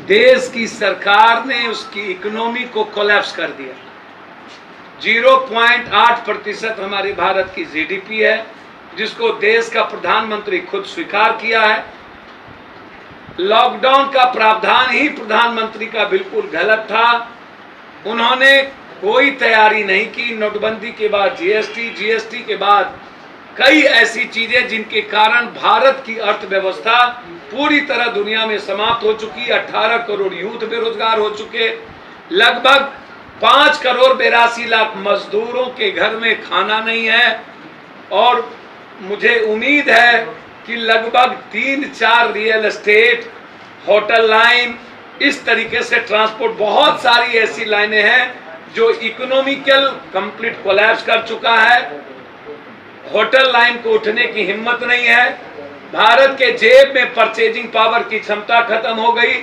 देश की सरकार ने उसकी इकोनॉमी को कोलैप्स कर दिया। 0.8% हमारे भारत की जीडीपी है, जिसको देश का प्रधानमंत्री खुद स्वीकार किया है। लॉकडाउन का प्रावधान ही प्रधानमंत्री का बिल्कुल गलत था। उन्होंने कोई तैयारी नहीं की। नोटबंदी के बाद जीएसटी के बाद कई ऐसी चीजें जिनके कारण भारत की अर्थव्यवस्था पूरी तरह दुनिया में समाप्त हो चुकी। 18 करोड़ यूथ बेरोजगार हो चुके, लगभग 5 करोड़ 82 लाख मजदूरों के घर में खाना नहीं है, और मुझे उम्मीद है कि लगभग 3-4 रियल एस्टेट, होटल लाइन, इस तरीके से ट्रांसपोर्ट, बहुत सारी ऐसी लाइनें हैं जो इकोनॉमिकल कंप्लीट कोलैप्स कर चुका है। होटल लाइन को उठने की हिम्मत नहीं है। भारत के जेब में परचेजिंग पावर की क्षमता खत्म हो गई।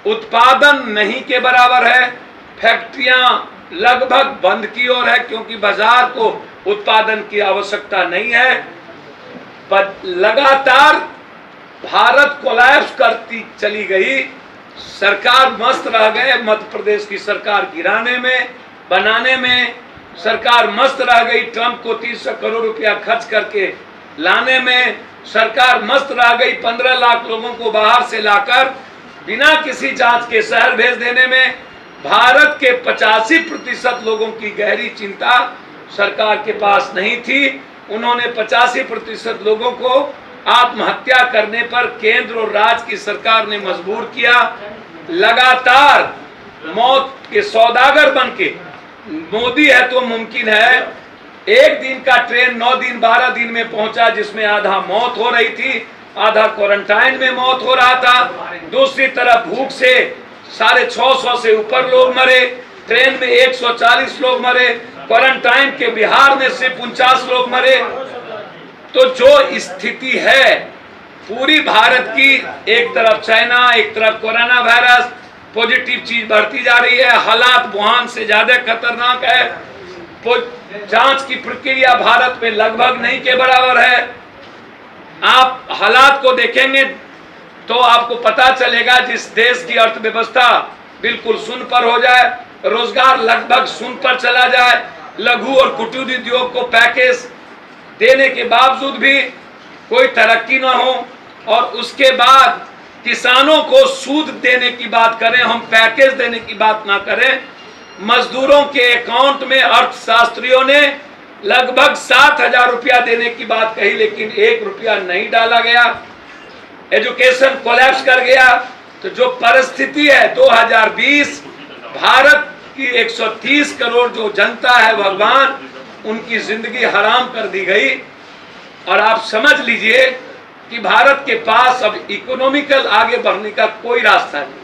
उत्पादन नहीं के बराबर है। फैक्ट्रियां लगभग बंद की ओर है, क्योंकि बाजार को उत्पादन की आवश्यकता नहीं है। लगातार भारत कोलैप्स करती चली गई। सरकार मस्त रह गए। मध्य प्रदेश की सरकार गिराने में, बनाने में सरकार मस्त रह गई। ट्रंप को 300 करोड़ रुपया खर्च करके लाने में सरकार मस्त रह गई। 15 लाख लोगों को बाहर से लाकर बिना किसी जांच के शहर भेज देने में भारत के 85% लोगों की गहरी चिंता सरकार के पास नहीं थी। उन्होंने 85% लोगों को आत्महत्या करने पर केंद्र और राज्य की सरकार ने मजबूर किया। लगातार मौत के सौदागर बनके, मोदी है तो मुमकिन है, एक दिन का ट्रेन 9 दिन 12 दिन में पहुंचा, जिसमें आधा मौत हो रही थी, आधा क्वारंटाइन में मौत हो रहा था। दूसरी तरफ भूख से 650 से ऊपर लोग मरे, ट्रेन में 140 लोग मरे, क्वारंटाइन के बिहार में सिर्फ 49 लोग मरे। तो जो स्थिति है पूरी भारत की, एक तरफ चाइना, एक तरफ कोरोना वायरस, पॉजिटिव चीज बढ़ती जा रही है, हालात वुहान से ज्यादा खतरनाक है। जांच की प्रक्रिया भारत में लगभग नहीं के बराबर है। आप हालात को देखेंगे तो आपको पता चलेगा, जिस देश की अर्थव्यवस्था बिल्कुल शून्य पर हो जाए, रोजगार लगभग शून्य पर चला जाए, लघु और कुटीर उद्योग को पैकेज देने के बावजूद भी कोई तरक्की ना हो, और उसके बाद किसानों को सूद देने की बात करें, हम पैकेज देने की बात ना करें। मजदूरों के अकाउंट में अर्थशास्त्रियों ने लगभग 7,000 रुपया देने की बात कही, लेकिन 1 रुपया नहीं डाला गया। एजुकेशन कोलैप्स कर गया। तो जो परिस्थिति है 2020, भारत की 130 करोड़ जो जनता है, भगवान उनकी जिंदगी हराम कर दी गई। और आप समझ लीजिए कि भारत के पास अब इकोनॉमिकल आगे बढ़ने का कोई रास्ता नहीं।